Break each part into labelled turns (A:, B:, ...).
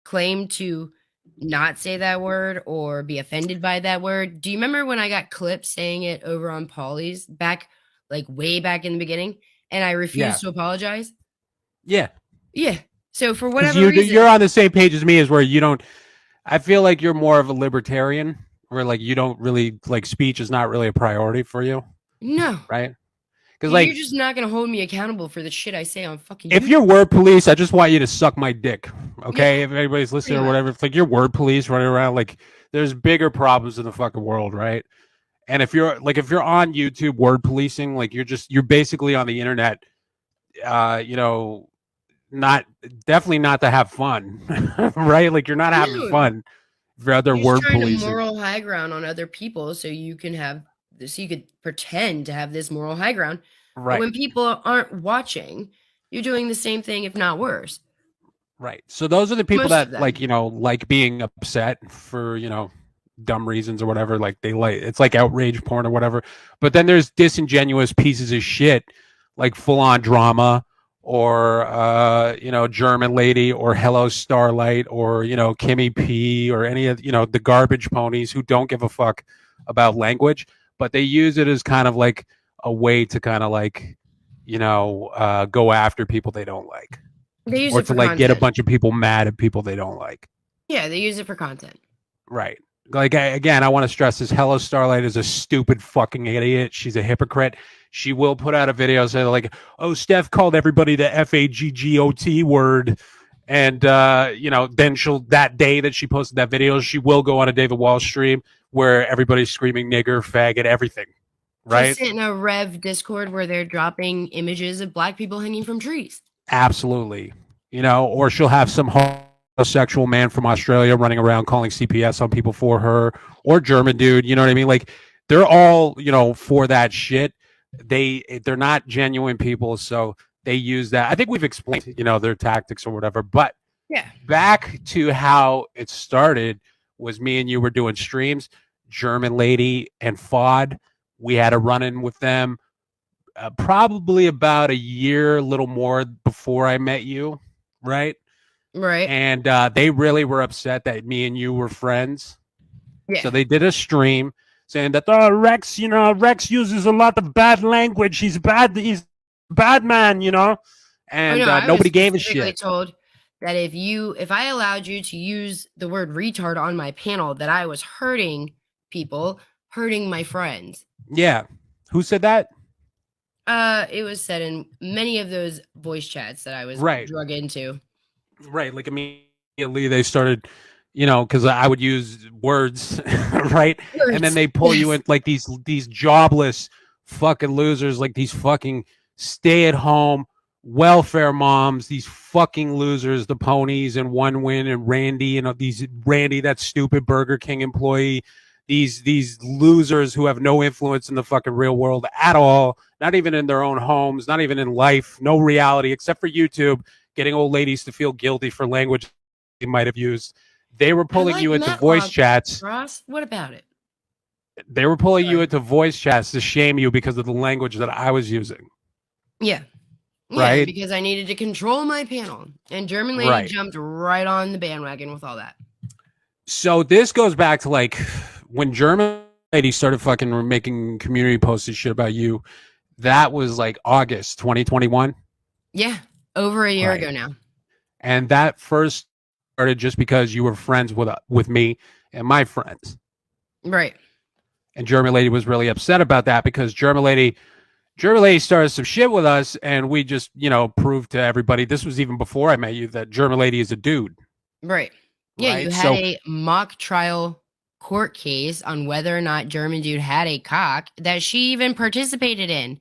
A: claim to not say that word or be offended by that word. Do you remember when I got clipped saying it over on Polly's back, like way back in the beginning, and I
B: Yeah.
A: refused to apologize?
B: Yeah.
A: Yeah. So for
B: Because
A: whatever
B: you're
A: reason,
B: on the same page as me, as where you don't. I feel like you're more of a libertarian, where like you don't really like speech is not really a priority for you,
A: no.
B: right? Because
A: You're
B: like
A: just not gonna hold me accountable for the shit I say on fucking
B: if
A: YouTube.
B: you're word police, I just want you to suck my dick,
A: Yeah,
B: okay? If anybody's
A: pretty
B: listening or
A: much.
B: whatever, it's like you're word police running around, like there's bigger problems in the fucking world, right? And if you're on YouTube word policing, like you're basically on the internet, you know, not definitely not to have fun, right? Like you're not having
A: No,
B: fun if you're out there
A: you're just
B: word
A: trying to
B: policing.
A: moral high ground on other people so you can have this, you could pretend to have this moral high ground. But
B: Right.
A: when people aren't watching, you're doing the same thing, if not worse.
B: Right. So those are the people
A: Most of
B: that like,
A: them.
B: like being upset for, dumb reasons or whatever. Like they like it's like outrage porn or whatever. But then there's disingenuous pieces of shit like full on drama or German lady or Hello Starlight or, Kimmy P or any of the garbage ponies who don't give a fuck about language, but they use it as kind of like a way to kind of like, go after people they don't like
A: They use
B: or
A: it
B: to
A: for
B: like get a
A: content.
B: bunch of people mad at people they don't like.
A: Yeah, they use it for content.
B: Right. Like again, I want to stress this: Hello Starlight is a stupid fucking idiot. She's a hypocrite. She will put out a video saying like, "Oh, Steph called everybody the FAGGOT word," and then she'll that day that she posted that video, she will go on a David Wall stream where everybody's screaming nigger, faggot, everything.
A: She'll
B: Right?
A: sit in a Rev Discord where they're dropping images of black people hanging from trees.
B: Absolutely. Or she'll have some homosexual man from Australia running around calling CPS on people for her, or German dude. You know what I mean? Like they're all for that shit. They're not genuine people, so they use that. I think we've explained their tactics or whatever. But
A: Yeah.
B: back to how it started was me and you were doing streams. German lady and Fod. We had a run in with them probably about a year, a little more before I met you, right?
A: Right.
B: And they really were upset that me and you were friends.
A: Yeah.
B: So they did a stream saying that Rex uses a lot of bad language. He's bad. He's a bad man,
A: Oh
B: and
A: no, I was
B: nobody gave a
A: specifically
B: shit.
A: told that if I allowed you to use the word retard on my panel, that I was hurting people, hurting my friends.
B: Yeah. Who said that?
A: It was said in many of those voice chats that I was
B: Right.
A: drug into.
B: Right. Like immediately they started, because I would use words, right? And then
A: Words.
B: they pull you
A: Yes.
B: in like these jobless fucking losers, like these fucking stay at home welfare moms, these fucking losers, the ponies and One Win and Randy and these Randy, that stupid Burger King employee, these losers who have no influence in the fucking real world at all, not even in their own homes, not even in life, no reality except for YouTube, getting old ladies to feel guilty for language they might have used. They were
A: I
B: pulling
A: like
B: you into voice
A: Matlock,
B: chats.
A: Ross. What about it?
B: They were pulling you
A: Sorry.
B: into voice chats to shame you because of the language that I was using.
A: Yeah. Yeah,
B: Right?
A: because I needed to control my panel. And German Lady
B: Right.
A: jumped right on the bandwagon with all that.
B: So this goes back to like when German Lady started fucking making community posts and shit about you. That was like August 2021.
A: Yeah. Over a year
B: Right.
A: ago now.
B: And that first started just because you were friends with me and my friends.
A: Right.
B: And German Lady was really upset about that because German Lady started some shit with us, and we just, proved to everybody, this was even before I met you, that German Lady is a dude.
A: Right. Yeah, you
B: Right?
A: had
B: So
A: a mock trial court case on whether or not German Dude had a cock that she even participated in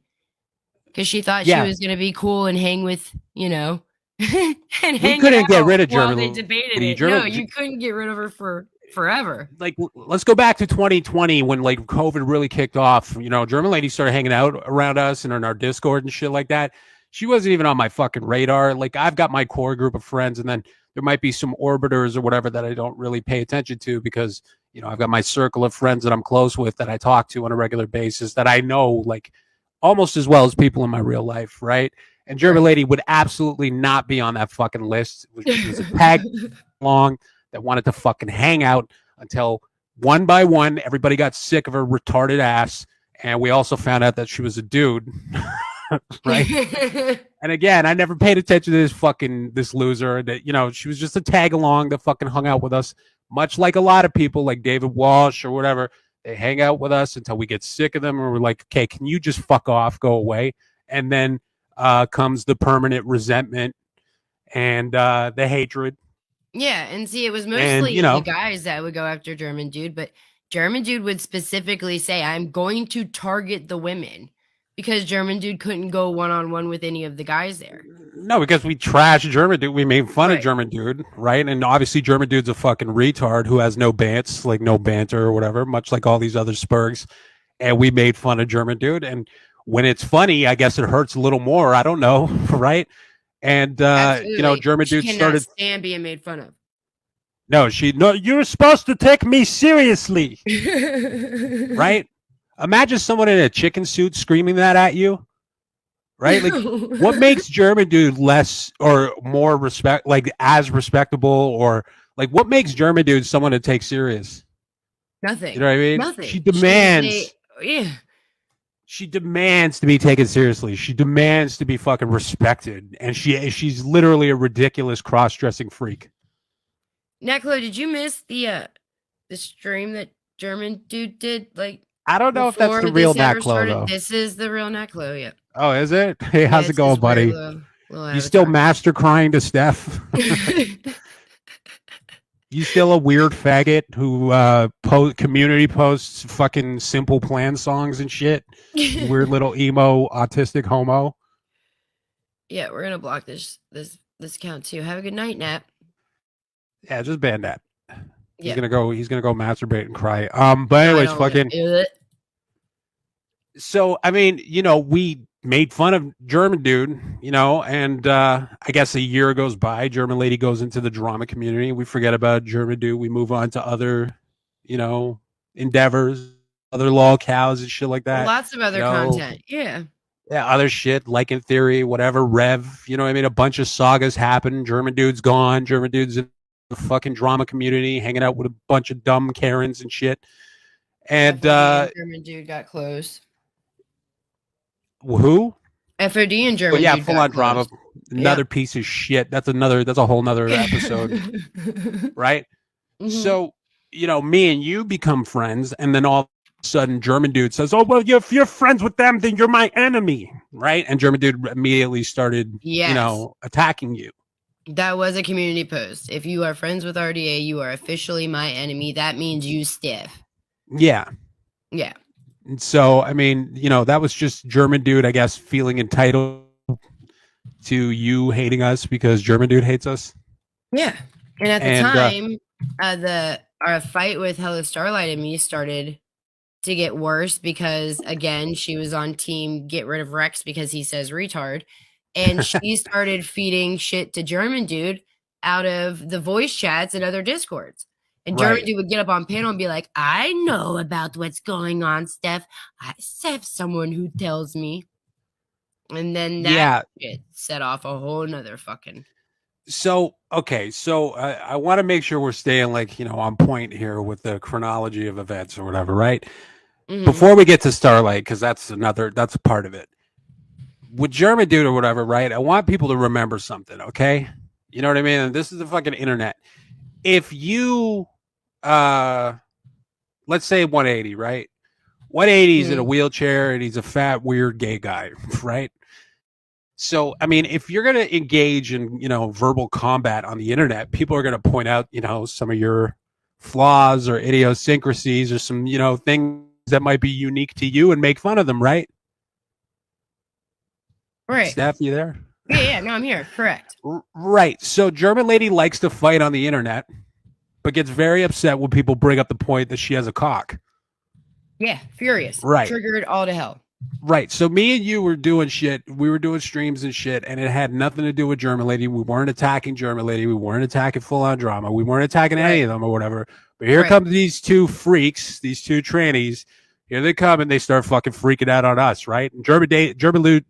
A: because she thought she
B: yeah,
A: was going to be cool and hang with, and
B: we
A: hang
B: couldn't get
A: out
B: rid of
A: while
B: German
A: they debated
B: Lady.
A: it. No, you couldn't get rid of her for forever.
B: Like, let's go back to 2020 when like COVID really kicked off. German Lady started hanging out around us and in our Discord and shit like that. She wasn't even on my fucking radar. Like, I've got my core group of friends, and then there might be some orbiters or whatever that I don't really pay attention to because I've got my circle of friends that I'm close with that I talk to on a regular basis that I know like almost as well as people in my real life, right? And German Lady would absolutely not be on that fucking list. She was a along that wanted to fucking hang out until one by one, everybody got sick of her retarded ass. And we also found out that she was a dude. Right. And again, I never paid attention to this loser that, she was just a tag along that fucking hung out with us, much like a lot of people like David Walsh or whatever. They hang out with us until we get sick of them and we're like, okay, can you just fuck off, go away? And then comes the permanent resentment and the hatred.
A: Yeah, and see, it was mostly the guys that would go after German Dude, but German Dude would specifically say, I'm going to target the women, because German Dude couldn't go one-on-one with any of the guys there.
B: No, because we trashed German Dude. We made fun of German Dude, right? And obviously German Dude's a fucking retard who has no banter or whatever, much like all these other spurgs. And we made fun of German Dude. And when it's funny, I guess it hurts a little more. I don't know, right? And German Dude started
A: stand being made fun of.
B: No, you're supposed to take me seriously. Right? Imagine someone in a chicken suit screaming that at you. Right? Like, what makes German Dude less or more as respectable, or like what makes German Dude someone to take serious?
A: Nothing.
B: You know what I mean?
A: Nothing.
B: She demands. She demands to be taken seriously. She demands to be fucking respected, and she's literally a ridiculous cross-dressing freak.
A: Neclo, did you miss the stream that German Dude did? Like,
B: I don't know if that's the real Neclo though.
A: This is the real Neclo, yeah.
B: Oh, is it? Hey, how's it going, buddy? You still master crying to Steph? You still a weird faggot who community posts fucking Simple Plan songs and shit? Weird little emo autistic homo.
A: Yeah, we're gonna block this account too. Have a good night, Nat.
B: Yeah, just ban that. He's gonna go masturbate and cry. But anyways, fucking. So I mean, we made fun of German Dude, and I guess a year goes by. German lady goes into the drama community. We forget about German Dude. We move on to other, endeavors, other lol cows and shit like that.
A: Lots of other content. Yeah.
B: Yeah, other shit, like In Theory, whatever, Rev. You know what I mean? A bunch of sagas happen. German Dude's gone. German Dude's in the fucking drama community, hanging out with a bunch of dumb Karens and shit. And
A: German Dude got closed.
B: Who?
A: FOD and German.
B: Yeah, full on drama. Another piece of shit. That's a whole nother episode. Right? Mm-hmm. So, me and you become friends, and then all of a sudden German Dude says, oh, well, if you're friends with them, then you're my enemy. Right? And German Dude immediately started, attacking you.
A: That was a community post. If you are friends with RDA, you are officially my enemy. That means you stiff.
B: Yeah.
A: Yeah.
B: And so, I mean, that was just German Dude, I guess, feeling entitled to you hating us because German Dude hates us.
A: Yeah. And at the time, our fight with Hello Starlight and me started to get worse because, again, she was on team get rid of Rex because he says retard. And she started feeding shit to German Dude out of the voice chats and other Discords. And German Dude would get up on panel and be like, I know about what's going on, Steph. I have someone who tells me. And then that shit set off a whole nother fucking.
B: So, okay. So I want to make sure we're staying on point here with the chronology of events or whatever, right? Mm-hmm. Before we get to Starlight, because that's a part of it. With German Dude or whatever, right? I want people to remember something, okay? You know what I mean? And this is the fucking internet. If you, let's say 180, right? 180 is in a wheelchair and he's a fat, weird gay guy, right? So, I mean, if you're going to engage in, verbal combat on the internet, people are going to point out, some of your flaws or idiosyncrasies or some, things that might be unique to you and make fun of them, right?
A: Right.
B: Steph, you there?
A: Yeah, no, I'm here. Correct.
B: Right. So German lady likes to fight on the internet, but gets very upset when people bring up the point that she has a cock.
A: Yeah, furious.
B: Right.
A: Triggered all to hell.
B: Right. So me and you were doing shit. We were doing streams and shit, and it had nothing to do with German lady. We weren't attacking German lady. We weren't attacking full on drama. We weren't attacking any of them or whatever. But here come these two freaks, these two trannies. Here they come, and they start fucking freaking out on us, right? And German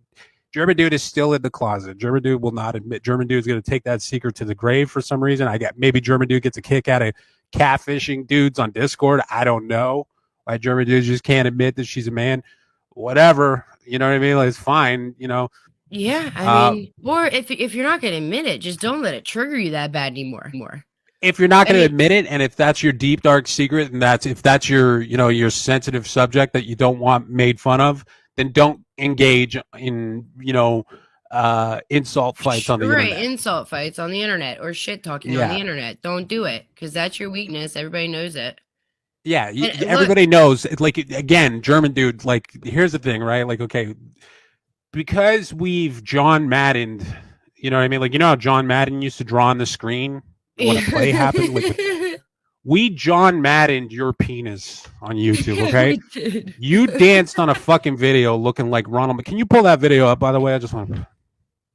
B: German dude is still in the closet. German dude will not admit. German dude is going to take that secret to the grave for some reason. I get maybe German dude gets a kick out of catfishing dudes on Discord. I don't know why German dude just can't admit that she's a man. Whatever, you know what I mean? Like, it's fine, you know.
A: Yeah, I mean, or if you're not going to admit it, just don't let it trigger you that bad anymore.
B: If you're not going to admit it, and if that's your deep dark secret, and if that's your your sensitive subject that you don't want made fun of, then don't engage in insult fights on the internet.
A: Right, insult fights on the internet or shit talking on the internet. Don't do it because that's your weakness. Everybody knows it.
B: Yeah, everybody knows. Like, again, German dude. Like, here's the thing, right? Like, okay, because we've John Maddened. You know what I mean? Like, you know how John Madden used to draw on the screen when a play happened. We John Maddened your penis on YouTube. Okay, you danced on a fucking video looking like Ronald. Can you pull that video up? By the way, I just want.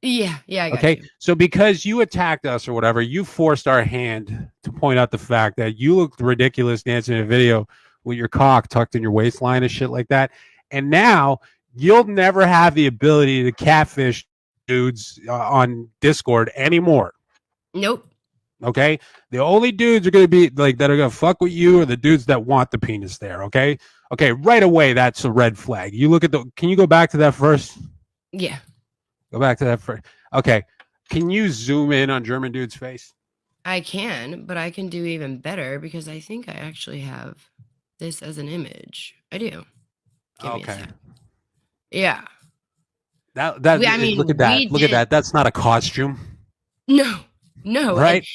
A: Yeah, I got
B: okay.
A: You.
B: So because you attacked us or whatever, you forced our hand to point out the fact that you looked ridiculous dancing in a video with your cock tucked in your waistline and shit like that. And now you'll never have the ability to catfish dudes on Discord anymore.
A: Nope.
B: Okay. The only dudes are going to be like that are going to fuck with you are the dudes that want the penis there. Okay. Okay. Right away. That's a red flag. You look at can you go back to that first?
A: Yeah.
B: Go back to that first. Okay. Can you zoom in on German dude's face?
A: I can, but I can do even better because I think I actually have this as an image. I do.
B: Okay.
A: Yeah.
B: I mean, look at that. Look at that. That's not a costume.
A: No.
B: Right.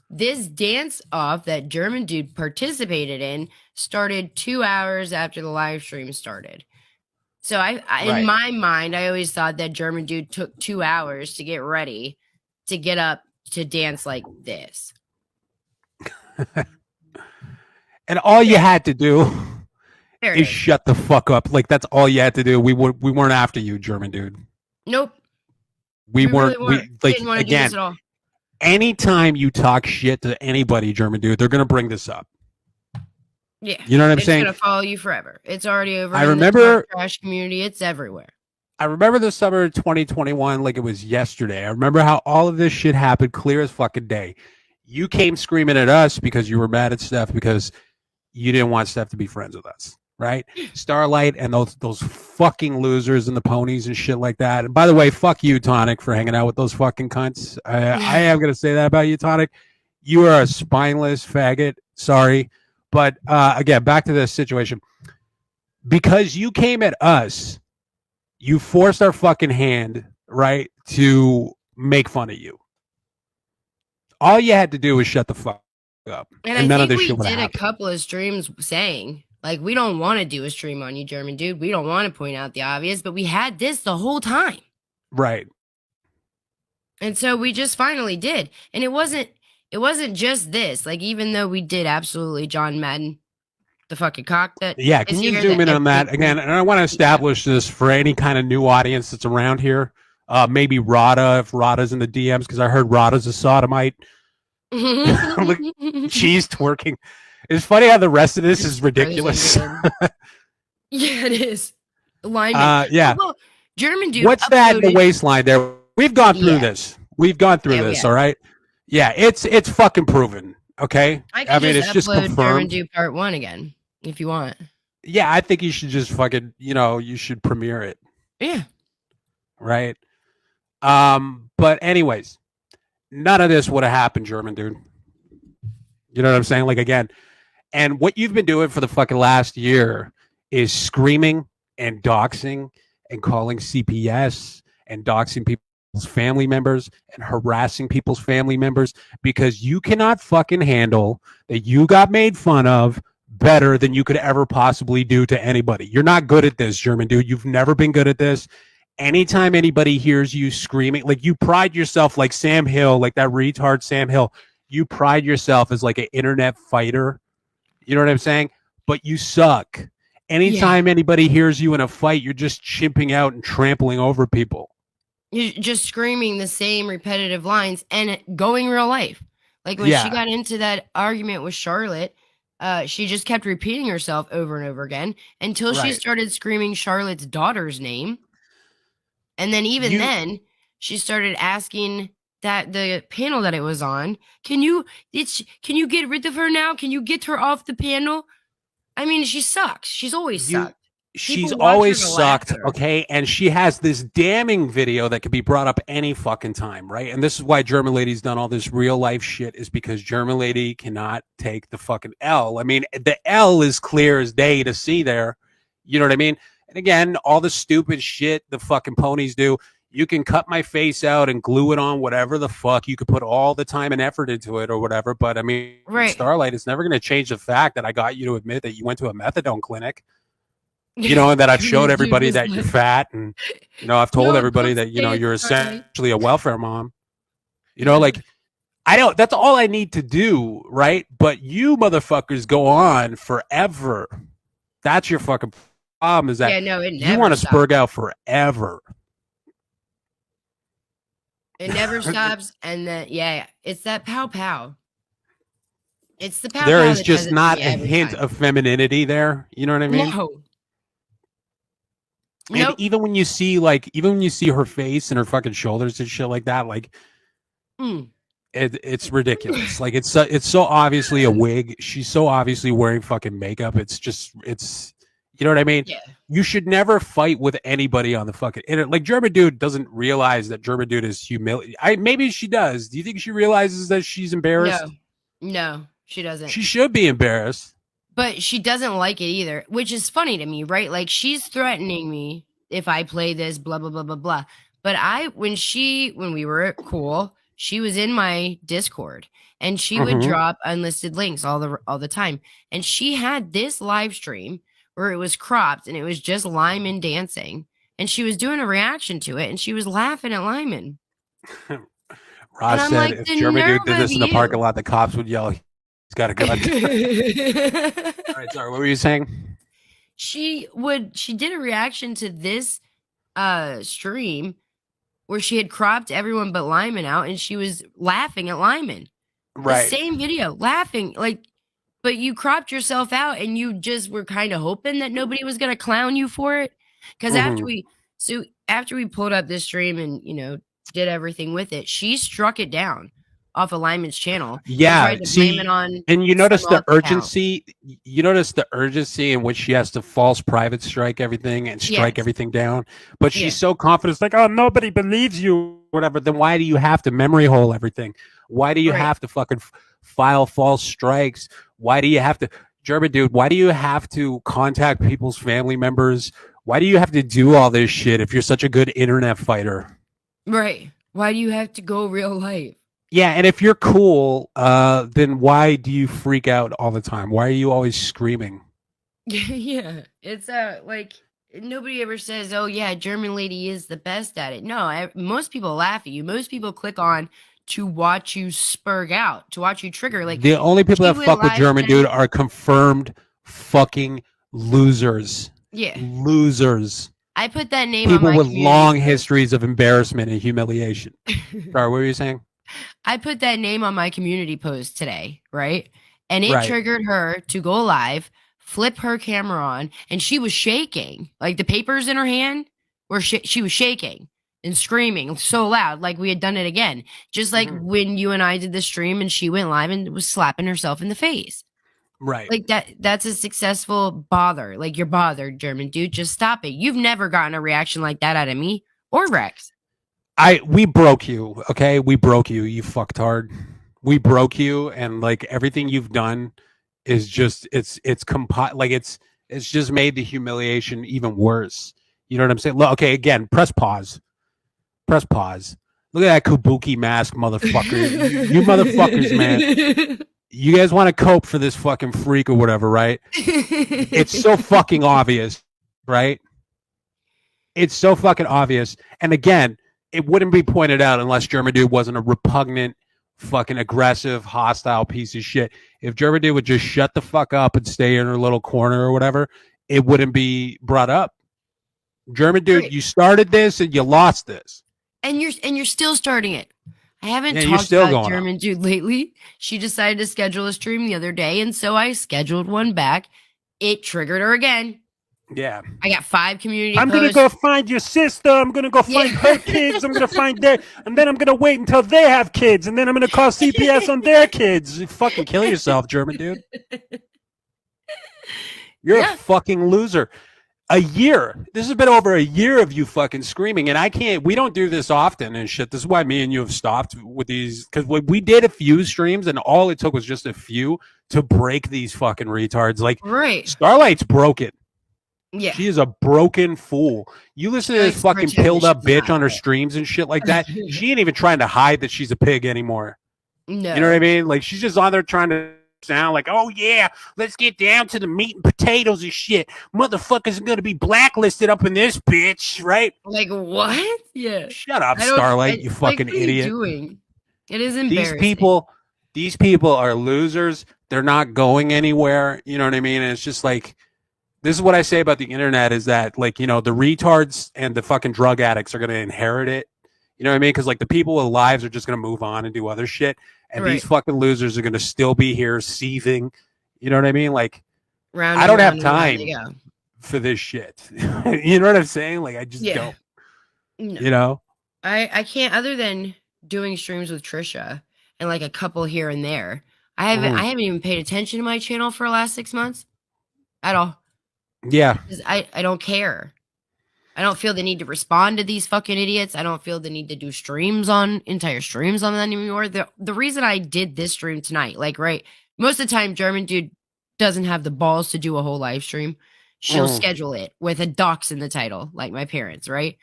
A: This dance off that German dude participated in started 2 hours after the live stream started. So in my mind, I always thought that German dude took 2 hours to get ready to get up to dance like this.
B: And all you had to do is shut the fuck up. Like, that's all you had to do. We weren't after you, German dude.
A: Nope.
B: We weren't. We didn't want to do this at all. Anytime you talk shit to anybody, German dude, they're gonna bring this up.
A: Yeah,
B: you know what I'm saying?
A: It's gonna follow you forever. It's already over.
B: I remember
A: the trash community. It's everywhere.
B: I remember the summer of 2021 like it was yesterday. I remember how all of this shit happened clear as fucking day. You came screaming at us because you were mad at Steph because you didn't want Steph to be friends with us, right? Starlight and those fucking losers and the ponies and shit like that. And by the way, fuck you, Tonic, for hanging out with those fucking cunts. I am gonna say that about you, Tonic. You are a spineless faggot. Sorry. But again, back to this situation. Because you came at us, you forced our fucking hand, right, to make fun of you. All you had to do was shut the fuck up.
A: And none of this shit would happen. We did a couple of streams saying, like, we don't want to do a stream on you, German dude. We don't want to point out the obvious, but we had this the whole time.
B: Right.
A: And so we just finally did. And it wasn't just this. Like, even though we did absolutely John Madden the fucking cock that.
B: Yeah, can you zoom in on that again? And I want to establish this for any kind of new audience that's around here. Maybe Rada, if Rada's in the DMs, because I heard Rada's a sodomite. Look, she's twerking. It's funny how the rest of this is ridiculous.
A: Yeah, it is. Alignment.
B: Yeah.
A: Well, German dude.
B: What's that in the waistline there? We've gone through this. We've gone through this. All right. Yeah, it's fucking proven. Okay.
A: I mean, it's just confirmed. German dude part 1 again, if you want.
B: Yeah, I think you should just fucking, you should premiere it.
A: Yeah.
B: Right. But anyways, none of this would have happened, German dude. You know what I'm saying? Like, again, and what you've been doing for the fucking last year is screaming and doxing and calling CPS and doxing people's family members and harassing people's family members because you cannot fucking handle that you got made fun of better than you could ever possibly do to anybody. You're not good at this, German dude. You've never been good at this. Anytime anybody hears you screaming, like, you pride yourself like Sam Hill, like that retard Sam Hill, you pride yourself as like an internet fighter. You know what I'm saying? But you suck. Anytime anybody hears you in a fight, you're just chimping out and trampling over people.
A: You're just screaming the same repetitive lines and going real life. Like when she got into that argument with Charlotte, she just kept repeating herself over and over again until she started screaming Charlotte's daughter's name. And then even then, she started asking that the panel that it was on, can you get rid of her now? Can you get her off the panel? I mean, she sucks. She's always sucked.
B: She's
A: People watch her
B: always
A: to laugh
B: sucked,
A: at her.
B: okay? And she has this damning video that could be brought up any fucking time, right? And this is why German Lady's done all this real life shit, is because German Lady cannot take the fucking L. I mean, the L is clear as day to see there. You know what I mean? And again, all the stupid shit the fucking ponies do. You can cut my face out and glue it on whatever the fuck. You could put all the time and effort into it or whatever. But I mean,
A: Right.
B: Starlight is never going to change the fact that I got you to admit that you went to a methadone clinic. You know, and that I've showed everybody that you're fat, and you know, I've told everybody that, you know, you're essentially a welfare mom. You know, like, I don't, that's all I need to do, right? But you motherfuckers go on forever. That's your fucking problem, is that you want to spurg out forever.
A: It never stops. And then, it's that pow pow. It's the pow.
B: There is just not a hint of femininity there. You know what I mean?
A: No.
B: And even when you see her face and her fucking shoulders and shit like that, like, it's ridiculous. Like, it's so obviously a wig. She's so obviously wearing fucking makeup. It's you know what I mean?
A: Yeah.
B: You should never fight with anybody on the fucking internet. Like, German Dude doesn't realize that German Dude is humiliated. Maybe she does. Do you think she realizes that she's embarrassed?
A: No, she doesn't.
B: She should be embarrassed.
A: But she doesn't like it either, which is funny to me, right? Like, she's threatening me if I play this, blah, blah, blah, blah, blah. But when we were cool, she was in my Discord, and she would drop unlisted links all the time. And she had this live stream where it was cropped and it was just Lyman dancing. And she was doing a reaction to it, and she was laughing at Lyman.
B: Ross said, like, if German Dude did this in the parking lot, the cops would yell, he's got a gun. All right, sorry, what were you saying?
A: She did a reaction to this stream where she had cropped everyone but Lyman out, and she was laughing at Lyman.
B: Right.
A: The same video, laughing, like, but you cropped yourself out, and you just were kind of hoping that nobody was going to clown you for it. Because after we pulled up this stream and, you know, did everything with it, she struck it down off of Lyman's channel.
B: Yeah, and you notice the urgency. You notice the urgency in which she has to false private strike everything and strike everything down. But she's so confident, it's like, oh, nobody believes you, whatever. Then why do you have to memory hole everything? Why do you have to fucking file false strikes? Why do you have to, German Dude? Why do you have to contact people's family members? Why do you have to do all this shit if you're such a good internet fighter?
A: Right. Why do you have to go real life?
B: Yeah, and if you're cool, then why do you freak out all the time? Why are you always screaming?
A: Yeah, it's like, nobody ever says, "Oh yeah, German Lady is the best at it." No, most people laugh at you. Most people click on to watch you spurg out, to watch you trigger. Like,
B: the only people that fuck with German Dude are confirmed fucking losers.
A: Yeah,
B: losers.
A: I put that name
B: people
A: on my
B: with long histories of embarrassment and humiliation. Sorry, what were you saying?
A: I put that name on my community post today, right? And it triggered her to go live, flip her camera on, and she was shaking. Like, the papers in her hand were she was shaking and screaming so loud, like we had done it again. Just like when you and I did the stream and she went live and was slapping herself in the face.
B: Right.
A: Like, that's a successful bother. Like, you're bothered, German Dude. Just stop it. You've never gotten a reaction like that out of me or Rex.
B: We broke you, okay? We broke you, you fucktard. We broke you, and like everything you've done is just it's just made the humiliation even worse. You know what I'm saying? Look, okay, again, press pause. Press pause. Look at that kabuki mask, motherfucker. you motherfuckers, man. You guys want to cope for this fucking freak or whatever, right? It's so fucking obvious, right? It's so fucking obvious. And again, it wouldn't be pointed out unless German Dude wasn't a repugnant, fucking aggressive, hostile piece of shit. If German Dude would just shut the fuck up and stay in her little corner or whatever, it wouldn't be brought up. German Dude, you started this and you lost this.
A: And you're still starting it. I haven't talked about German Dude lately. She decided to schedule a stream the other day, and so I scheduled one back. It triggered her again.
B: Yeah.
A: I got 5 community
B: I'm
A: posts.
B: gonna go find your sister. I'm gonna go find her kids. I'm gonna find their, and then I'm gonna wait until they have kids, and then I'm gonna call CPS on their kids. You fucking kill yourself, German dude. You're a fucking loser. A year. This has been over a year of you fucking screaming, and I can't. We don't do this often and shit. This is why me and you have stopped with these, because we did a few streams, and all it took was just a few to break these fucking retards. Like,
A: Right.
B: Starlight's broken.
A: Yeah.
B: She is a broken fool. You listen to this fucking pilled up bitch on her streams and shit like that. She ain't even trying to hide that she's a pig anymore.
A: No.
B: You know what I mean? Like, she's just on there trying to sound like, oh yeah, let's get down to the meat and potatoes and shit. Motherfuckers are gonna be blacklisted up in this bitch, right?
A: Like, what? Yeah.
B: Shut up, Starlight, you fucking
A: what
B: idiot.
A: Are you doing? It is embarrassing.
B: These people are losers. They're not going anywhere. You know what I mean? And it's just like, this is what I say about the internet is that, like, you know, the retards and the fucking drug addicts are going to inherit it. You know what I mean? Because, like, the people with lives are just going to move on and do other shit. And these fucking losers are going to still be here seething. You know what I mean? Like, I don't have time for this shit. You know what I'm saying? Like, I just don't. No. You know?
A: I can't, other than doing streams with Trisha and, like, a couple here and there. I haven't even paid attention to my channel for the last 6 months at all.
B: Yeah.
A: I don't care. I don't feel the need to respond to these fucking idiots. I don't feel the need to do entire streams on them anymore. The reason I did this stream tonight, like, right, most of the time, German dude doesn't have the balls to do a whole live stream. She'll schedule it with a docs in the title, like my parents, right?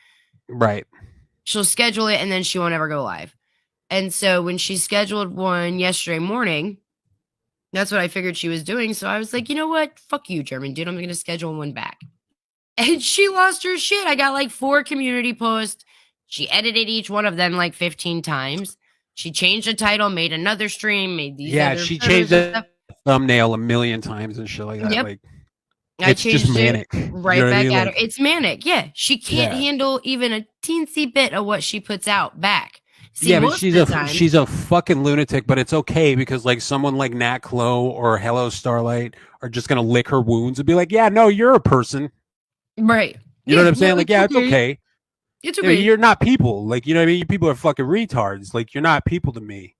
B: Right.
A: She'll schedule it and then she won't ever go live. And so when she scheduled one yesterday morning, that's what I figured she was doing. So I was like, you know what? Fuck you, German dude. I'm going to schedule one back. And she lost her shit. I got like 4 community posts. She edited each one of them like 15 times. She changed the title, made another stream, made these.
B: Yeah, she changed the thumbnail a million times and shit like that. Yep. Like, it's just manic.
A: Right, you know back at her. It's manic. Yeah. She can't handle even a teensy bit of what she puts out back. See,
B: yeah, but she's a fucking lunatic, but it's okay because, like, someone like Nat Clo or Hello Starlight are just gonna lick her wounds and be like, yeah, no, you're a person.
A: Right.
B: You know what I'm saying? Like, yeah, it's okay.
A: It's okay.
B: You're not people. Like, you know what I mean? You people are fucking retards. Like, you're not people to me.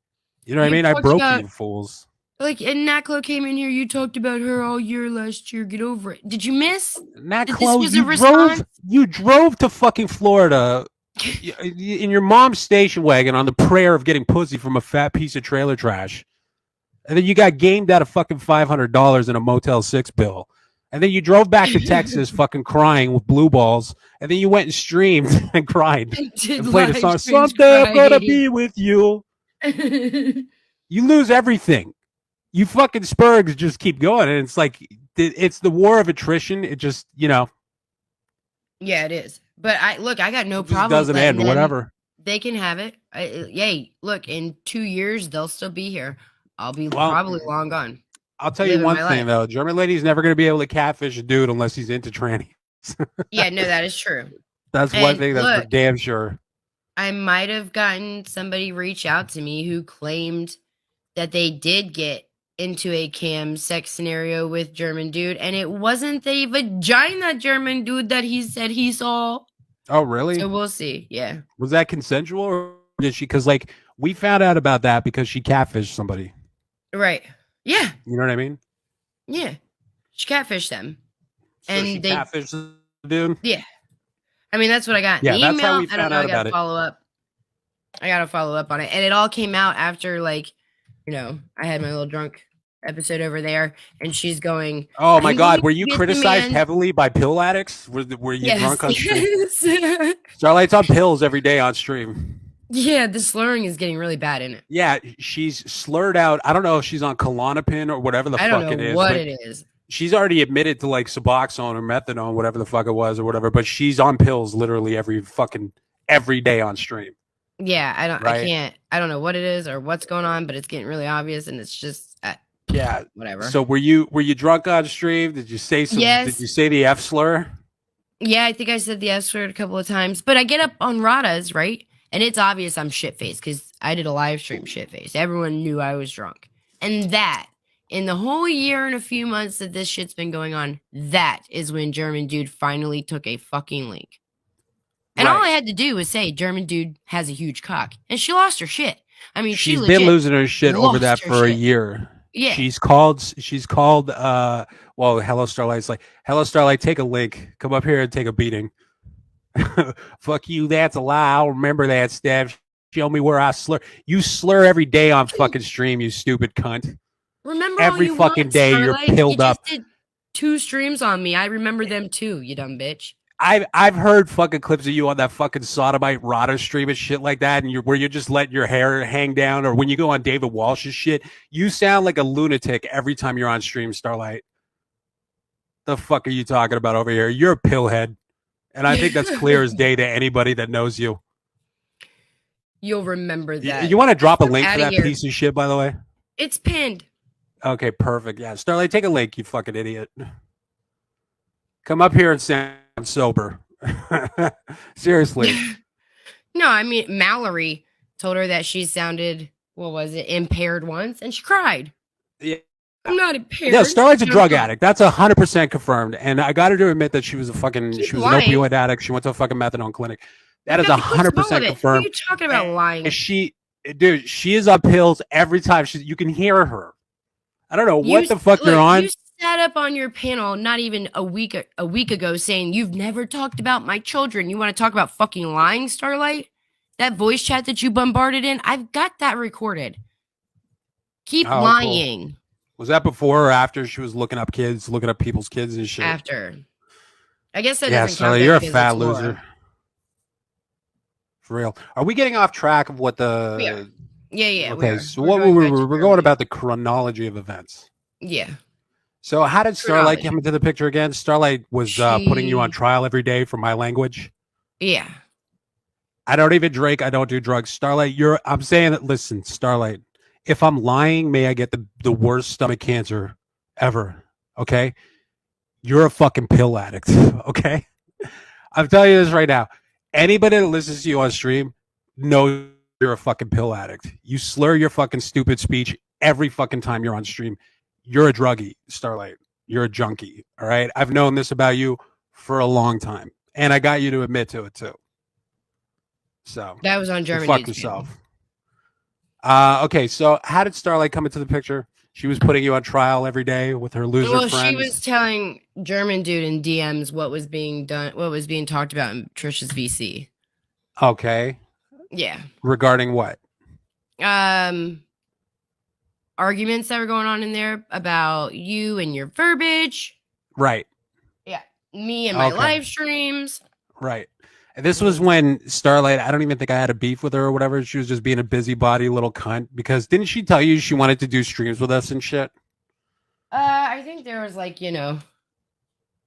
B: You know what I mean? I broke you fools.
A: Like, and Nat Clo came in here. You talked about her all year last year. Get over it. Did you miss?
B: Nat Clo, you drove to fucking Florida in your mom's station wagon on the prayer of getting pussy from a fat piece of trailer trash. And then you got gamed out of fucking $500 in a Motel 6 bill. And then you drove back to Texas fucking crying with blue balls. And then you went and streamed and cried and played a song. Someday I'm gonna be with you. You lose everything. You fucking Spurgs just keep going. And it's like, it's the war of attrition. It just, you know.
A: Yeah, it is. But I got no problem.
B: It doesn't end, whatever.
A: They can have it. Yay, look, in 2 years, they'll still be here. I'll be probably long gone.
B: I'll tell you one thing, though. German lady's never going to be able to catfish a dude unless he's into trannies.
A: Yeah, no, that is true.
B: That's one thing that's for damn sure.
A: I might have gotten somebody reach out to me who claimed that they did get into a cam sex scenario with German dude, and it wasn't the vagina German dude that he said he saw.
B: Oh, really?
A: So we'll see. Yeah.
B: Was that consensual, or did she? Because, like, we found out about that because she catfished somebody.
A: Right. Yeah.
B: You know what I mean?
A: Yeah. She catfished them.
B: So and she catfished the dude?
A: Yeah. I mean, that's what I got.
B: Yeah,
A: the
B: that's
A: email,
B: how we found out about it.
A: I got to follow up on it. And it all came out after, like, you know, I had my little drunk episode over there, and she's going,
B: oh my God, were you criticized heavily by pill addicts? Were you drunk on stream? Starlight's on pills every day on stream.
A: Yeah, the slurring is getting really bad in it.
B: Yeah, she's slurred out. I don't know if she's on Klonopin or whatever the fuck it is.
A: What it is.
B: She's already admitted to, like, Suboxone or methadone, whatever the fuck it was or whatever, but she's on pills literally every day on stream.
A: Yeah, I don't know what it is or what's going on, but it's getting really obvious, and it's just
B: yeah,
A: whatever.
B: So were you drunk on stream? Did you say some? Yes. Did you say the F slur?
A: Yeah, I think I said the F slur a couple of times, but I get up on Rada's, right? And it's obvious I'm shit-faced because I did a live stream shit-faced. Everyone knew I was drunk. And that in the whole year and a few months that this shit's been going on, that is when German Dude finally took a fucking link. And all I had to do was say, German Dude has a huge cock. And she lost her shit. I mean,
B: she's been losing her shit over that for a year.
A: Yeah.
B: She's called well, Hello Starlight's like, Hello Starlight, take a link. Come up here and take a beating. Fuck you, that's a lie. I'll remember that, Steph. Show me where I slur. You slur every day on fucking stream, you stupid cunt.
A: Remember
B: every fucking day Starlight, you're pilled up.
A: You just did 2 streams on me. I remember them too, you dumb bitch.
B: I've heard fucking clips of you on that fucking sodomite Rada stream and shit like that, and where you're just letting your hair hang down, or when you go on David Walsh's shit, you sound like a lunatic every time you're on stream, Starlight. The fuck are you talking about over here? You're a pillhead, and I think that's clear as day to anybody that knows you.
A: You'll remember that.
B: You want to drop a link for that piece of shit, by the way?
A: It's pinned.
B: Okay, perfect. Yeah, Starlight, take a link, you fucking idiot. Come up here and sound sober. Seriously.
A: No, I mean, Mallory told her that she sounded, what was it, impaired once, and she cried.
B: Yeah.
A: I'm not impaired.
B: Yeah, Starlight's a drug addict. That's 100% confirmed. And I got her to admit that she was an opioid addict. She went to a fucking methadone clinic. That is 100% confirmed.
A: What are you talking about lying?
B: She is on pills every time. You can hear her. I don't know what the fuck you're on.
A: You sat up on your panel not even a week ago saying you've never talked about my children. You want to talk about fucking lying, Starlight? That voice chat that you bombarded in, I've got that recorded. Keep lying.
B: Cool. Was that before or after she was looking up people's kids and shit?
A: After. I guess that
B: doesn't count. Starlight, you're a fat loser.
A: More.
B: For real. Are we getting off track of what the...
A: Yeah.
B: Okay, so we're going about the chronology of events.
A: Yeah.
B: So how did Starlight come into the picture again? Starlight was putting you on trial every day for my language.
A: Yeah.
B: I don't even drink. I don't do drugs. Starlight, I'm saying that, listen, Starlight, if I'm lying, may I get the worst stomach cancer ever. Okay? You're a fucking pill addict. Okay? I'm telling you this right now. Anybody that listens to you on stream knows you're a fucking pill addict. You slur your fucking stupid speech every fucking time you're on stream. You're a druggie, Starlight. You're a junkie. All right. I've known this about you for a long time, and I got you to admit to it too. So
A: that was on Germany.
B: Fuck yourself. Okay. So how did Starlight come into the picture? She was putting you on trial every day with her loser friends.
A: Well, she was telling German Dude in DMs what was being done, what was being talked about in Trisha's VC.
B: Okay.
A: Yeah.
B: Regarding what?
A: Arguments that were going on in there about you and your verbiage.
B: Right.
A: Yeah. Me and my live streams.
B: Right. And this was when Starlight, I don't even think I had a beef with her or whatever. She was just being a busybody little cunt. Because didn't she tell you she wanted to do streams with us and shit?
A: I think there was like,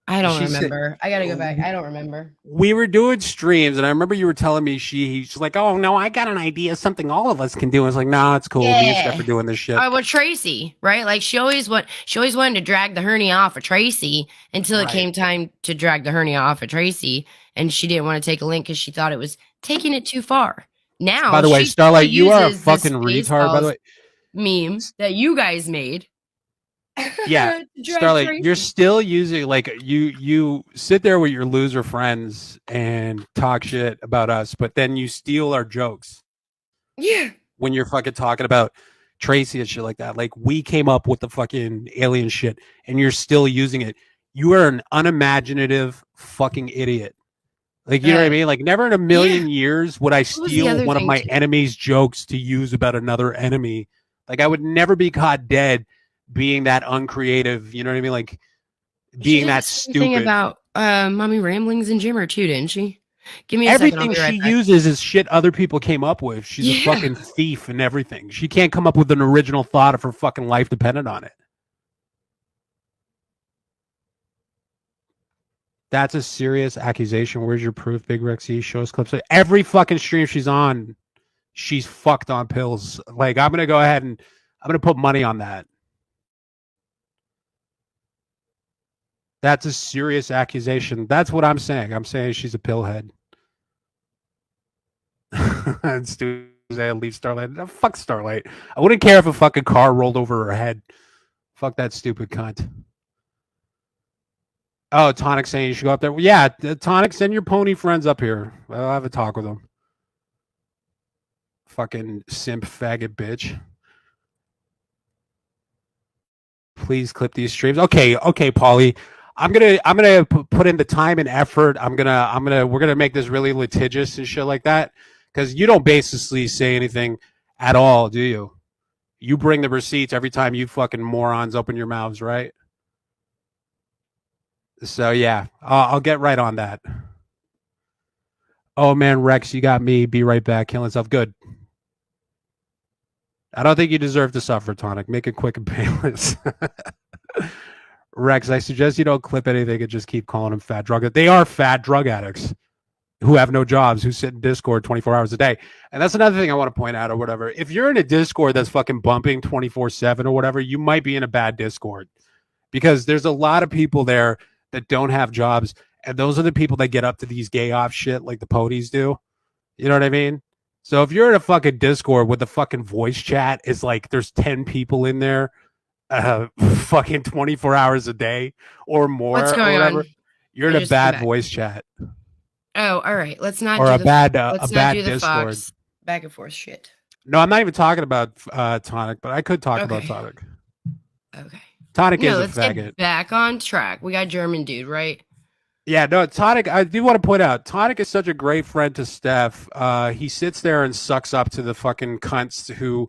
A: I don't remember. I gotta go back. I don't remember.
B: We were doing streams, and I remember you were telling me she's like, "Oh no, I got an idea, something all of us can do." I was like, "No, it's cool.
A: Yeah.
B: Me and Steph are doing this shit."
A: Well, Tracy, right? Like she always wanted to drag the hernia off of Tracy until it came time to drag the hernia off of Tracy, and she didn't want to take a link because she thought it was taking it too far. Now,
B: by the way, Starlight, you are a fucking retard. By the way,
A: memes that you guys made.
B: Yeah, Starlight, Tracy. You're still using you sit there with your loser friends and talk shit about us, but then you steal our jokes.
A: Yeah.
B: When you're fucking talking about Tracy and shit like that. Like we came up with the fucking alien shit and you're still using it. You are an unimaginative fucking idiot. Like, you know what I mean? Like never in a million years would I steal one of my enemy's jokes to use about another enemy. Like I would never be caught dead being that uncreative, you know what I mean? Like being that stupid.
A: Thing about Mommy Ramblings and Jimmer too, didn't she? Give me
B: everything she uses is shit other people came up with. She's a fucking thief and everything. She can't come up with an original thought if her fucking life depended on it. That's a serious accusation. Where's your proof, Big Rexy? Show us clips. Every fucking stream she's on, she's fucked on pills. Like I'm gonna go ahead and I'm gonna put money on that. That's a serious accusation. That's what I'm saying. I'm saying she's a pillhead. And Stu leave Starlight. Oh, fuck Starlight. I wouldn't care if a fucking car rolled over her head. Fuck that stupid cunt. Oh, Tonic saying you should go up there. Well, yeah, Tonic, send your pony friends up here. I'll have a talk with them. Fucking simp faggot bitch. Please clip these streams. Okay, Paulie. I'm gonna put in the time and effort. We're gonna make this really litigious and shit like that. Because you don't basically say anything at all, do you? You bring the receipts every time you fucking morons open your mouths, right? So yeah, I'll get right on that. Oh man, Rex, you got me. Be right back. Killing stuff. Good. I don't think you deserve to suffer, Tonic. Make it quick and painless. Rex, I suggest you don't clip anything and just keep calling them fat drug addicts. They are fat drug addicts who have no jobs, who sit in Discord 24 hours a day. And that's another thing I want to point out or whatever. If you're in a Discord that's fucking bumping 24/7 or whatever, you might be in a bad Discord because there's a lot of people there that don't have jobs. And those are the people that get up to these gay off shit like the ponies do. You know what I mean? So if you're in a fucking Discord with the fucking voice chat is like there's 10 people in there fucking 24 hours a day or more
A: What's
B: or
A: going
B: whatever,
A: on?
B: you're in a bad voice chat.
A: Oh, all right. Let's not
B: or
A: do
B: a
A: the,
B: bad
A: let's
B: a
A: not
B: bad
A: do the
B: Discord.
A: Fox back and forth shit.
B: No, I'm not even talking about Tonic, but I could talk about Tonic.
A: Okay.
B: Tonic is a
A: let's
B: faggot.
A: get back on track. We got German dude, right?
B: Yeah, no, Tonic, I do want to point out, Tonic is such a great friend to Steph. He sits there and sucks up to the fucking cunts who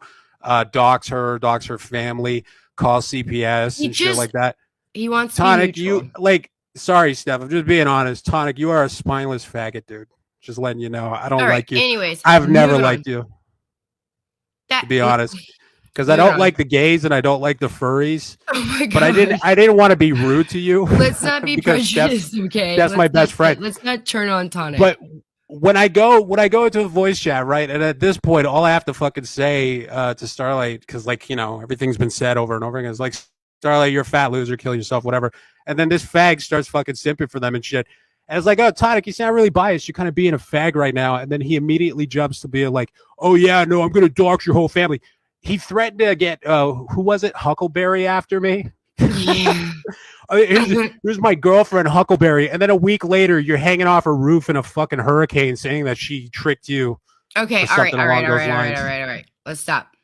B: dox her family, call CPS and shit like that.
A: He wants
B: Tonic,
A: to be neutral.
B: you like, sorry, Steph, I'm just being honest. Tonic, you are a spineless faggot, dude. Just letting you know. I don't like you.
A: Anyways,
B: I've never liked you. To be honest. Because I don't like the gays and I don't like the furries.
A: Oh my god!
B: But I didn't want to be rude to you.
A: Let's not be prejudiced, okay?
B: That's my best friend.
A: Let's not turn on Tonic.
B: But when I go into a voice chat, right, and at this point, all I have to fucking say to Starlight, because like everything's been said over and over again, is like, Starlight, you're a fat loser, kill yourself, whatever. And then this fag starts fucking simping for them and shit. And it's like, oh, Tonic, you sound really biased. You're kind of being a fag right now. And then he immediately jumps to be like, oh yeah, no, I'm gonna dox your whole family. He threatened to get who was it, Huckleberry, after me.
A: Yeah.
B: here's my girlfriend Huckleberry, and then a week later you're hanging off a roof in a fucking hurricane saying that she tricked you.
A: Okay, all right. Let's stop.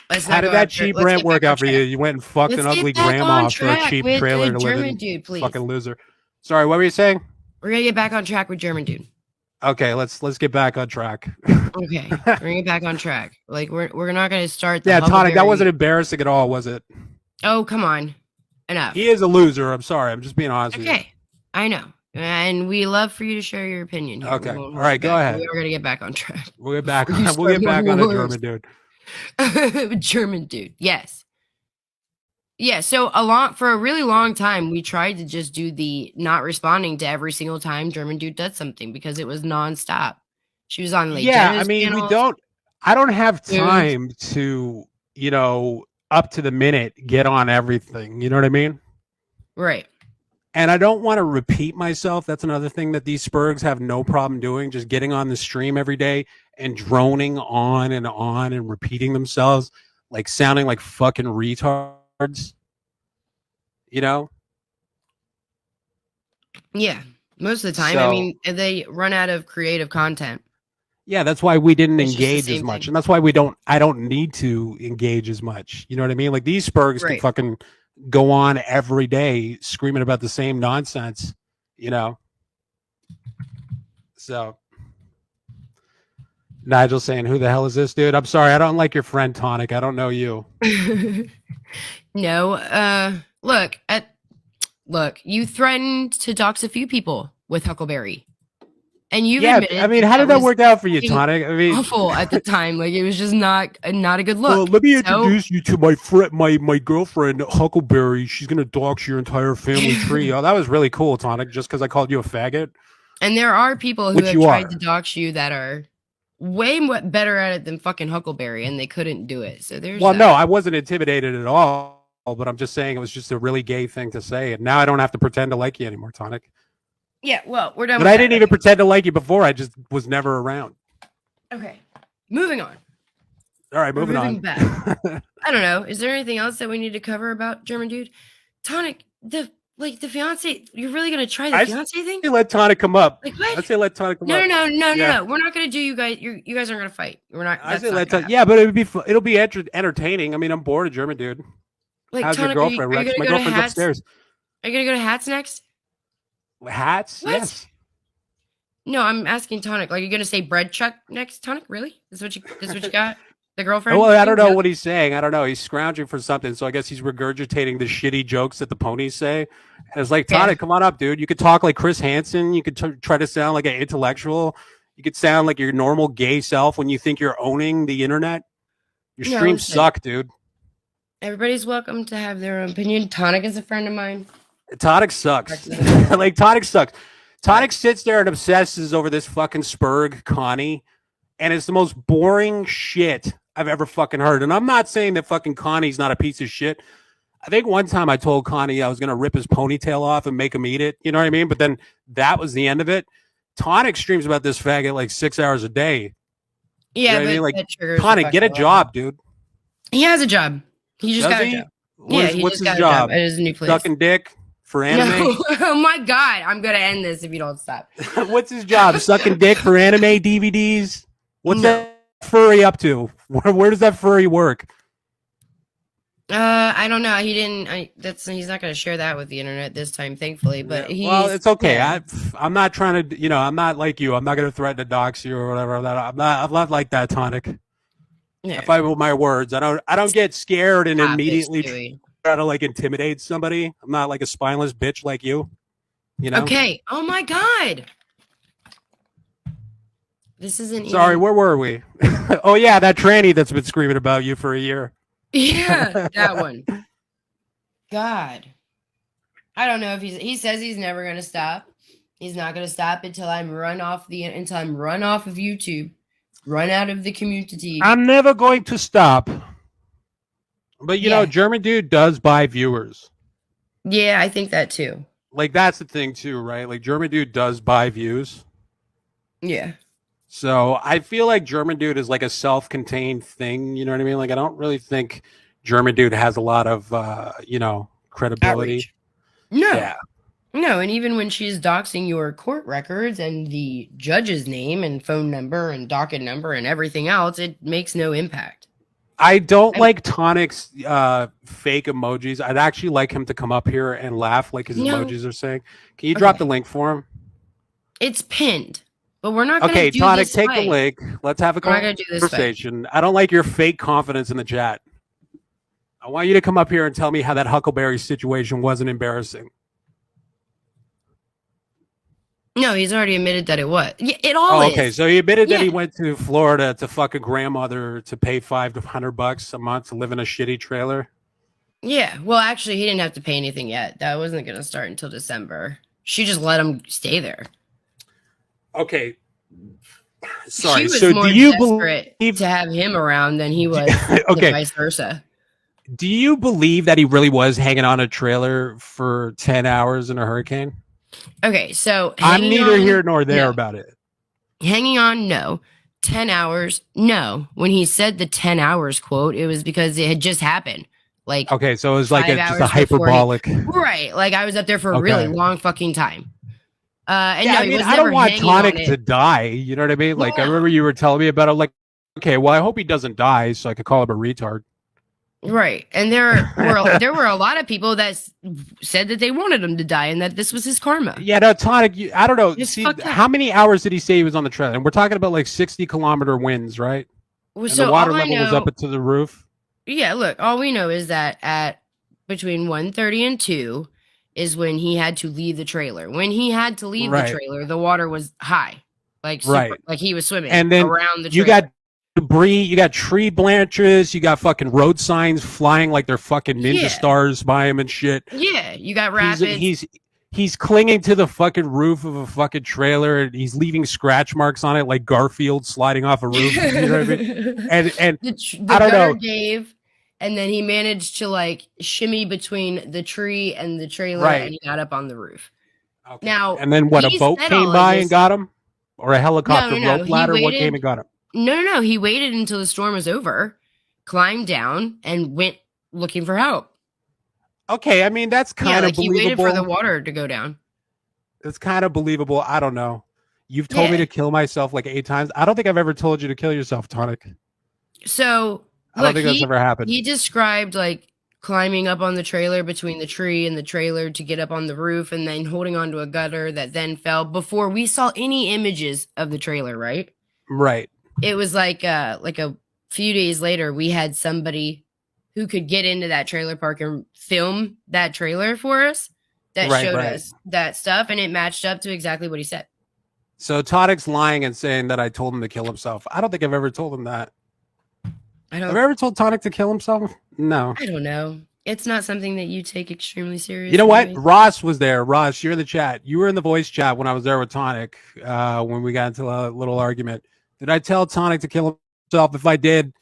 B: How did that cheap rent work out for you? You went and fucked an ugly grandma for a cheap trailer to live in.
A: Dude, please.
B: Fucking loser. Sorry, what were you saying?
A: We're gonna get back on track with German dude.
B: Okay, let's get back on track.
A: Okay, we're gonna get back on track. Like we're not gonna start.
B: Yeah, Tonic, that wasn't embarrassing at all, was it?
A: Oh, come on, enough.
B: He is a loser. I'm sorry. I'm just being honest with you.
A: Okay, I know, and we love for you to share your opinion here.
B: Okay, all right, go ahead.
A: We're gonna get back on track.
B: We'll get back. We'll get back on the German dude.
A: German dude, yes. Yeah, so for a really long time, we tried to just do the not responding to every single time German dude does something because it was nonstop. She was on like
B: I mean, channels. I don't have time to, up to the minute get on everything. You know what I mean?
A: Right.
B: And I don't want to repeat myself. That's another thing that these Spurgs have no problem doing, just getting on the stream every day and droning on and repeating themselves, like sounding like fucking retards. Yeah,
A: most of the time. I mean, they run out of creative content.
B: Yeah, that's why we didn't engage as much, and that's why I don't need to engage as much. You know what I mean? Like these Spurgs can fucking go on every day screaming about the same nonsense. So Nigel saying, who the hell is this dude? I'm sorry, I don't like your friend Tonic. I don't know you.
A: No, look, you threatened to dox a few people with Huckleberry. And you admitted,
B: I mean, how did that work out for you, Tonic? I mean,
A: awful at the time. Like it was just not a good look.
B: Well, let me introduce you to my girlfriend Huckleberry. She's gonna dox your entire family tree. Oh, that was really cool, Tonic. Just because I called you a faggot.
A: And there are people who have tried to dox you that are way better at it than fucking Huckleberry, and they couldn't do it. So there's.
B: Well, no, I wasn't intimidated at all. But I'm just saying it was just a really gay thing to say, and now I don't have to pretend to like you anymore, Tonic.
A: Yeah, well, we're done.
B: But I didn't even pretend to like you before. I just was never around.
A: Okay, moving on.
B: All right,
A: We're
B: moving
A: moving
B: on.
A: back. I don't know. Is there anything else that we need to cover about German dude? Tonic, the fiance. You're really gonna try the fiance thing?
B: Let Tonic come up.
A: Like what?
B: I say let Tonic come up.
A: No. We're not gonna do you guys. You guys aren't gonna fight. We're not.
B: I say let Tonic. Yeah, but it'll be entertaining. I mean, I'm bored of German dude.
A: Like,
B: how's
A: Tonic,
B: your girlfriend, Rex? My girlfriend's upstairs.
A: Are you gonna go to Hats next?
B: Hats?
A: What?
B: Yes.
A: No, I'm asking Tonic. Like, you're gonna say bread chuck next, Tonic? Really? This is what you got? The girlfriend?
B: Well, I don't know what he's saying. I don't know. He's scrounging for something, so I guess he's regurgitating the shitty jokes that the ponies say. And it's like, Tonic, come on up, dude. You could talk like Chris Hansen. You could try to sound like an intellectual. You could sound like your normal gay self when you think you're owning the internet. Your streams suck, dude.
A: Everybody's welcome to have their own opinion. Tonic is a friend of mine.
B: Tonic sucks. Like, Tonic sucks. Tonic sits there and obsesses over this fucking Spurg Connie, and it's the most boring shit I've ever fucking heard. And I'm not saying that fucking Connie's not a piece of shit. I think one time I told Connie I was going to rip his ponytail off and make him eat it. You know what I mean? But then that was the end of it. Tonic streams about this faggot like 6 hours a day.
A: Yeah,
B: you know
A: but
B: like, Tonic, get a job, dude.
A: He has a job. He just got a job.
B: What's his job?
A: It is a new place.
B: Sucking dick for anime?
A: No. Oh my god, I'm going to end this if you don't stop.
B: What's his job? Sucking dick for anime DVDs? What's that furry up to? Where does that furry work?
A: I don't know. He didn't. He's not going to share that with the internet this time, thankfully. But
B: it's okay. Yeah. I'm not trying to. I'm not like you. I'm not going to threaten to dox you or whatever. I'm not like that, Tonic. Yeah. If I with my words, I don't get scared and immediately try to like intimidate somebody. I'm not like a spineless bitch like you. You know.
A: Okay. Oh my god. This isn't.
B: Sorry, where were we? Oh yeah, that tranny that's been screaming about you for a year.
A: Yeah, that one. God. I don't know if he says he's never going to stop. He's not going to stop until I'm run off of YouTube, run out of the community.
B: I'm never going to stop. But you know, German dude does buy viewers.
A: Yeah, I think that too.
B: Like that's the thing too, right? Like German dude does buy views.
A: Yeah.
B: So I feel like German dude is like a self-contained thing. You know what I mean? Like I don't really think German dude has a lot of, credibility.
A: Outreach. No. Yeah. No, and even when she's doxing your court records and the judge's name and phone number and docket number and everything else, it makes no impact.
B: I don't like Tonic's fake emojis. I'd actually like him to come up here and laugh like his emojis are saying. Can you drop the link for him?
A: It's pinned. But we're not going to do
B: Tonic,
A: this
B: take the link. Let's have a conversation. I don't like your fake confidence in the chat. I want you to come up here and tell me how that Huckleberry situation wasn't embarrassing.
A: No, he's already admitted that it was. Yeah, it all is.
B: Okay, so he admitted that he went to Florida to fuck a grandmother to pay $500 a month to live in a shitty trailer.
A: Yeah, well, actually, he didn't have to pay anything yet. That wasn't going to start until December. She just let him stay there.
B: Okay. Sorry.
A: She was
B: so
A: more
B: do you
A: desperate to have him around than he was vice versa.
B: Do you believe that he really was hanging on a trailer for 10 hours in a hurricane?
A: Okay, so
B: I'm neither here nor there about it.
A: Hanging on, no. 10 hours, no. When he said the 10 hours quote, it was because it had just happened. Like,
B: okay, so it was like just a hyperbolic.
A: Right. Like I was up there for a really long fucking time. And
B: yeah,
A: no,
B: I mean, I don't want Tonic to die. You know what I mean? Like, I remember you were telling me about it. I'm like, okay, well, I hope he doesn't die so I could call him a retard.
A: Right. And there were a lot of people that said that they wanted him to die and that this was his karma.
B: Yeah, no, Tonic, I don't know. See, how many hours did he say he was on the trailer? And we're talking about like 60-kilometer winds, right?
A: Well,
B: and the water level was up to the roof.
A: Yeah, look, all we know is that at between 1:30 and 2 is when he had to leave the trailer. When he had to leave the trailer, the water was high. Like like he was swimming
B: and then
A: around the trailer.
B: You got debris, you got tree branches, you got fucking road signs flying like they're fucking ninja stars by him and shit.
A: Yeah, you got rapids.
B: He's clinging to the fucking roof of a fucking trailer and he's leaving scratch marks on it like Garfield sliding off a roof. You know what I mean? And
A: the
B: I don't know.
A: Gave, and then he managed to like shimmy between the tree and the trailer and he got up on the roof. Okay. Now,
B: and then what, a boat came by and got him? Or a helicopter rope ladder? What came and got him?
A: No. He waited until the storm was over climbed down and went looking for help.
B: Okay, I mean that's kind of believable.
A: He waited for the water to go down.
B: It's kind of believable. I don't know. You've told me to kill myself like 8 times. I don't think I've ever told you to kill yourself, Tonic.
A: So
B: I don't think that's ever happened.
A: He described like climbing up on the trailer between the tree and the trailer to get up on the roof and then holding onto a gutter that then fell before we saw any images of the trailer, right?
B: Right.
A: It was like a few days later, we had somebody who could get into that trailer park and film that trailer for us that showed us that stuff, and it matched up to exactly what he said.
B: So Tonic's lying and saying that I told him to kill himself. I don't think I've ever told him that. Have I ever told Tonic to kill himself? No.
A: I don't know. It's not something that you take extremely seriously.
B: You know what? Ross was there. Ross, you're in the chat. You were in the voice chat when I was there with Tonic when we got into a little argument. Did I tell Tonic to kill himself? If I did,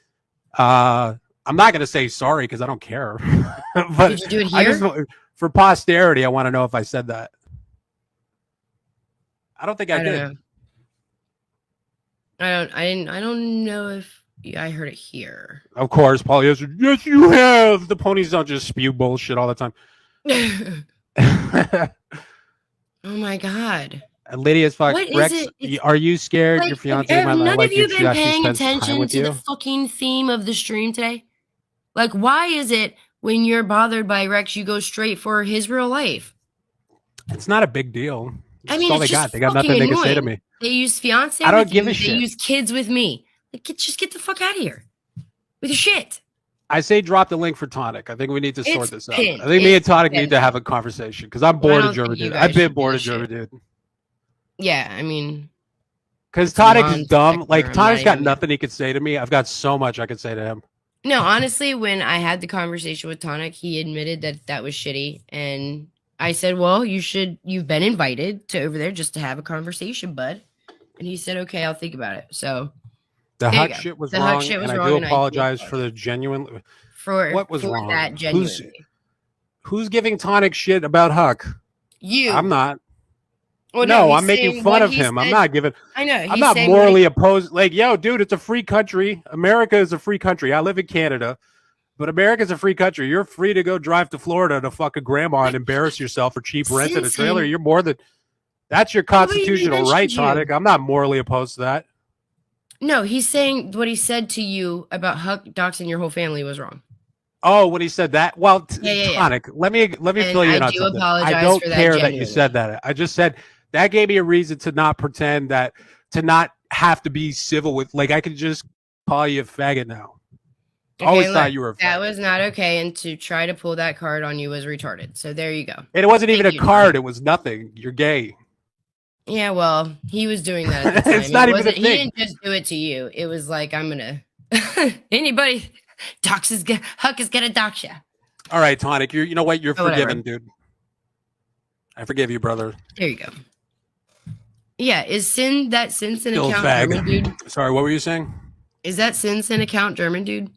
B: I'm not going to say sorry because I don't care. But
A: did you do it here?
B: For posterity, I want to know if I said that. I don't think I did.
A: I don't know if I heard it here.
B: Of course, Paul. Yes, you have. The ponies don't just spew bullshit all the time.
A: Oh my god.
B: Lydia's fuck. Rex, are you scared? Your fiance might not like you.
A: Have none of you been paying attention to the fucking theme of the stream today? Like, why is it when you're bothered by Rex, you go straight for his real life?
B: It's not a big deal.
A: I mean,
B: all they got. They got nothing they can say to me.
A: They use fiance.
B: I don't give a shit.
A: They use kids with me. Like, just get the fuck out of here with your shit.
B: I say drop the link for Tonic. I think we need to sort this out. I think me and Tonic need to have a conversation because I'm bored of German dude. I've been bored of German dude.
A: Yeah, I mean,
B: because Tonic is dumb. Like Tonic's got nothing he could say to me. I've got so much I could say to him.
A: No, honestly, when I had the conversation with Tonic, he admitted that was shitty, and I said, "Well, you've been invited to over there just to have a conversation, bud." And he said, "Okay, I'll think about it." So
B: the hut shit was wrong, and I do apologize for the genuine.
A: For
B: what was wrong?
A: That genuinely.
B: Who's giving Tonic shit about Huck?
A: You.
B: I'm not. Well, no, I'm making fun of him. I'm not giving.
A: I know.
B: I'm not morally opposed. Like, yo, dude, it's a free country. America is a free country. I live in Canada, but America's a free country. You're free to go drive to Florida to fuck a grandma and embarrass yourself for cheap rent in a trailer. You're more than. That's your constitutional right, Tonic. I'm not morally opposed to that.
A: No, he's saying what he said to you about Huck doxing your whole family was wrong.
B: Oh, when he said that, well, Tonic, let me fill you in on something. I don't care that you said that. I just said that gave me a reason to not pretend that, to not have to be civil with, like, I could just call you a faggot now. Okay, always thought you were a faggot.
A: That was not okay, and to try to pull that card on you was retarded. So there you go.
B: And it wasn't even a card. It was nothing. You're gay.
A: Yeah, well, he was doing that at the time.
B: It's not even a thing.
A: He didn't just do it to you. It was like, I'm going to... Anybody... Huck is gonna dox you.
B: All right, Tonic. You know what? You're forgiven, dude. I forgive you, brother.
A: There you go. Yeah, is Sin account German dude?
B: Sorry, what were you saying?
A: Is that Sin account German dude?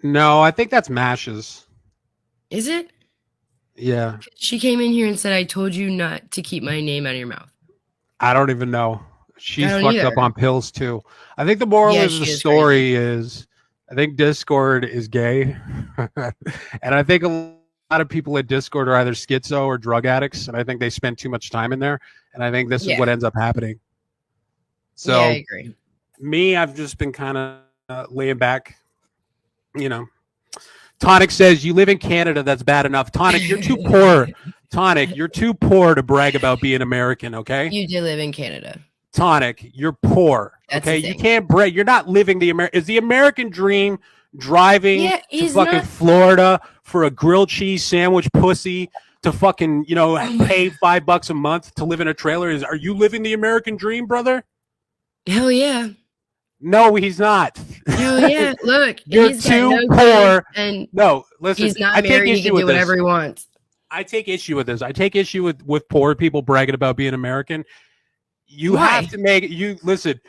B: No, I think that's Mash's.
A: Is it?
B: Yeah.
A: She came in here and said, "I told you not to keep my name out of your mouth."
B: I don't even know. She's fucked up on pills too. I think the moral of the story is. I think Discord is gay. And I think a lot of people at Discord are either schizo or drug addicts. And I think they spend too much time in there. And I think this is what ends up happening. So,
A: yeah, I agree.
B: Me, I've just been kind of laying back. You know, Tonic says, you live in Canada. That's bad enough. Tonic, you're too poor. Tonic, you're too poor to brag about being American, okay?
A: You do live in Canada. Tonic,
B: you're poor. Okay, you can't brag. You're not living the Is the American dream driving to fucking Florida for a grilled cheese sandwich pussy to fucking, pay $5 a month to live in a trailer? Are you living the American dream, brother?
A: Hell yeah.
B: No, he's not.
A: Hell yeah. Look,
B: you're too poor.
A: And
B: no, listen,
A: he's not married. He can do whatever he wants.
B: I take issue with this. I take issue with poor people bragging about being American. You have to listen.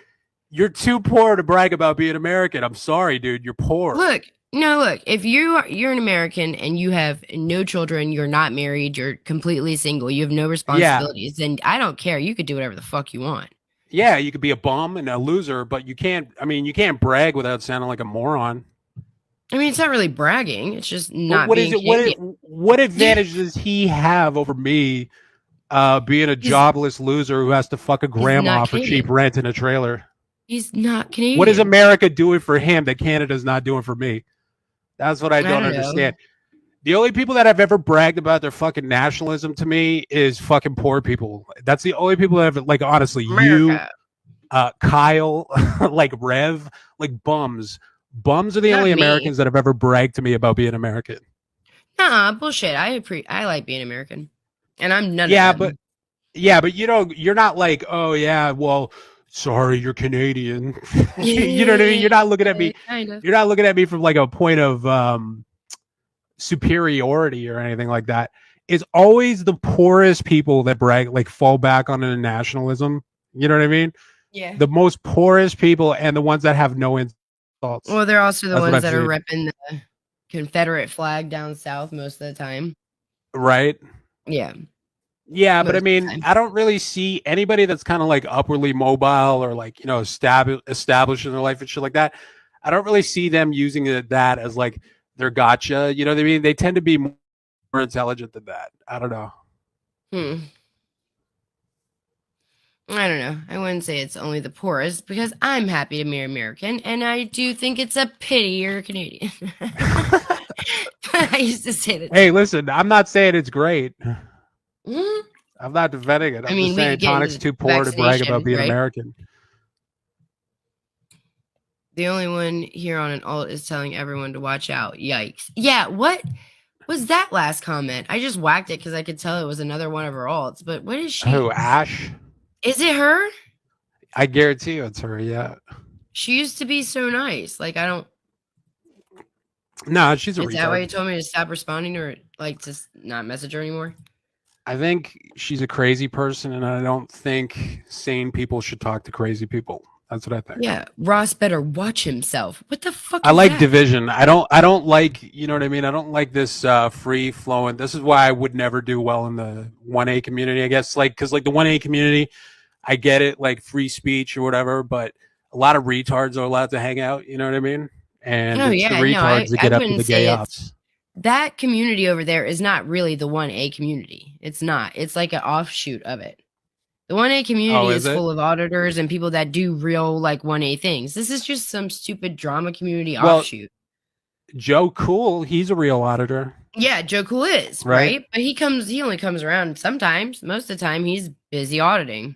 B: You're too poor to brag about being American. I'm sorry, dude. You're poor.
A: Look, if you're an American and you have no children, you're not married, you're completely single, you have no responsibilities, then I don't care. You could do whatever the fuck you want.
B: Yeah, you could be a bum and a loser, but you can't brag without sounding like a moron.
A: I mean, it's not really bragging. It's just
B: But
A: not
B: what is
A: being
B: it?
A: Canadian.
B: What advantage does he have over me? Being a
A: He's
B: jobless loser who has to fuck a
A: he's not
B: grandma for cheap
A: Canadian.
B: rent in a trailer.
A: He's not
B: What is
A: Canadian.
B: America doing for him that Canada's not doing for me? That's what I
A: I
B: don't
A: don't know.
B: understand. The only people that have ever bragged about their fucking nationalism to me is fucking poor people. That's the only people that have, like, honestly, you,
A: America.
B: Kyle, like Rev, like bums. Bums are the
A: Not
B: only
A: me.
B: Americans that have ever bragged to me about being American.
A: Nah, bullshit. I like being American. And I'm none of
B: Yeah, but
A: them.
B: you know, you're not like, oh yeah, well, sorry, you're Canadian. You know what I mean? You're
A: Yeah,
B: not looking at me.
A: kind of.
B: You're not looking at me from like a point of superiority or anything like that. It's always the poorest people that brag, like fall back on the nationalism. You know what I mean?
A: Yeah.
B: The most poorest people and the ones that have no insults.
A: Well, they're also the
B: That's what
A: ones
B: I've
A: that are
B: seen.
A: repping the Confederate flag down south most of the time.
B: Right?
A: Yeah,
B: Yeah, but I
A: most of the
B: mean,
A: time.
B: I don't really see anybody that's kind of like upwardly mobile or like, you know, established in their life and shit like that. I don't really see them using that as like their gotcha. You know what I mean? They tend to be more intelligent than that. I don't know.
A: Hmm. I don't know. I wouldn't say it's only the poorest because I'm happy to be American, and I do think it's a pity you're Canadian. I used to say that
B: Hey,
A: too.
B: listen, I'm not saying it's great.
A: Mhm.
B: I'm not defending it.
A: I
B: I'm just
A: mean, we
B: saying
A: could get into
B: Tonic's
A: the
B: too poor to brag about
A: vaccinations,
B: being
A: right?
B: American.
A: The only one here on an alt is telling everyone to watch out. Yikes. Yeah, what was that last comment? I just whacked it because I could tell it was another one of her alts. But what is
B: Who,
A: she?
B: Ash?
A: Is it her?
B: I guarantee you it's her, yeah.
A: She used to be so nice. Like, I don't.
B: No, she's a
A: Is that why
B: retard.
A: you told me to stop responding or like to not message her anymore?
B: I think she's a crazy person, and I don't think sane people should talk to crazy people. That's what I think.
A: Yeah, Ross better watch himself. What the fuck
B: I
A: is
B: like
A: that?
B: division. I don't like, you know what I mean? I don't like this free flowing. This is why I would never do well in the 1A community, I guess. Like, cuz like the 1A community, I get it, like free speech or whatever, but a lot of retards are allowed to hang out, you know what I mean? And
A: Oh
B: it's the
A: yeah, no,
B: retards that
A: I
B: get up to
A: wouldn't
B: the gay
A: say it's
B: ops.
A: that community over there is not really the 1A community. It's not. It's like an offshoot of it. The 1A
B: Oh,
A: community
B: is
A: is
B: it?
A: full of auditors and people that do real like 1A things. This is just some stupid drama community
B: Well,
A: offshoot.
B: Joe Cool, he's a real auditor,
A: Yeah, Joe Cool is,
B: right?
A: right? But he only comes around sometimes. Most of the time he's busy auditing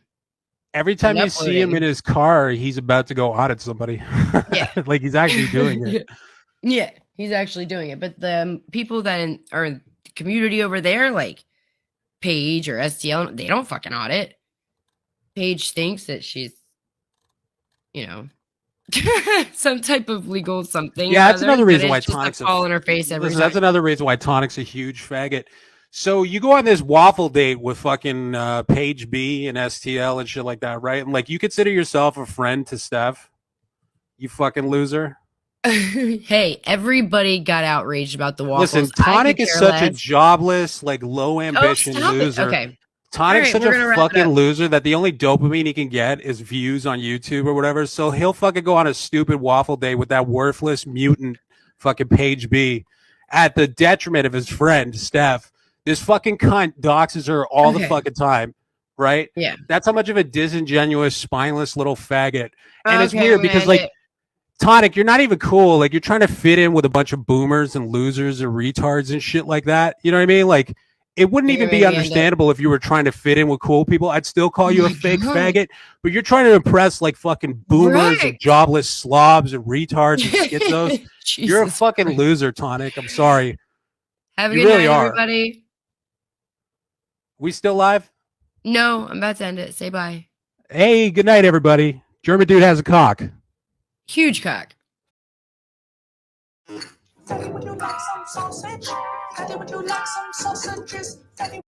B: Every
A: and
B: time you see him in
A: uploading.
B: his car, he's about to go audit somebody.
A: Yeah.
B: Like he's actually doing it.
A: Yeah, he's actually doing it. But the people that are in the community over there, like Paige or STL, they don't fucking audit. Paige thinks that she's, you know, some type of legal something or
B: Yeah, that's
A: other,
B: another
A: but
B: reason why
A: it's just a
B: Tonic's a.
A: fall in her face every
B: Listen, that's
A: time.
B: another reason why Tonic's a huge faggot. So you go on this waffle date with fucking Paige B and STL and shit like that, right? And like you consider yourself a friend to Steph, you fucking loser.
A: Hey, everybody got outraged about the
B: Listen,
A: waffles. I
B: Tonic
A: could
B: is
A: care
B: such a
A: less.
B: jobless, like low
A: Oh,
B: ambition
A: stop it.
B: loser.
A: Okay. All
B: Tonic's
A: right,
B: such
A: we're
B: a
A: gonna wrap it
B: fucking
A: up.
B: loser that the only dopamine he can get is views on YouTube or whatever. So he'll fucking go on a stupid waffle day with that worthless mutant fucking Page B at the detriment of his friend, Steph. This fucking cunt doxes her all the
A: Okay.
B: fucking time, right?
A: Yeah.
B: That's how much of a disingenuous, spineless little faggot. And it's
A: Okay, I'm
B: weird
A: gonna
B: because,
A: end
B: like,
A: it.
B: Tonic, you're not even cool. Like, you're trying to fit in with a bunch of boomers and losers and retards and shit like that. You know what I mean? Like, it wouldn't
A: You're
B: even
A: gonna
B: be
A: make me end it.
B: understandable if you were trying to fit in with cool people. I'd still call
A: Oh
B: you a
A: my
B: fake
A: god.
B: faggot, but you're trying to impress like fucking boomers and
A: Right.
B: jobless slobs and retards and schizos. You're a
A: Jesus
B: fucking
A: Christ.
B: loser, Tonic. I'm sorry.
A: Have a
B: You
A: good
B: really
A: night,
B: are.
A: everybody.
B: We still live?
A: No, I'm about to end it. Say bye.
B: Hey, good night, everybody. German dude has a cock.
A: Huge cock.
C: Daddy, would you like some sausage? Daddy, would you like some sausages? Daddy,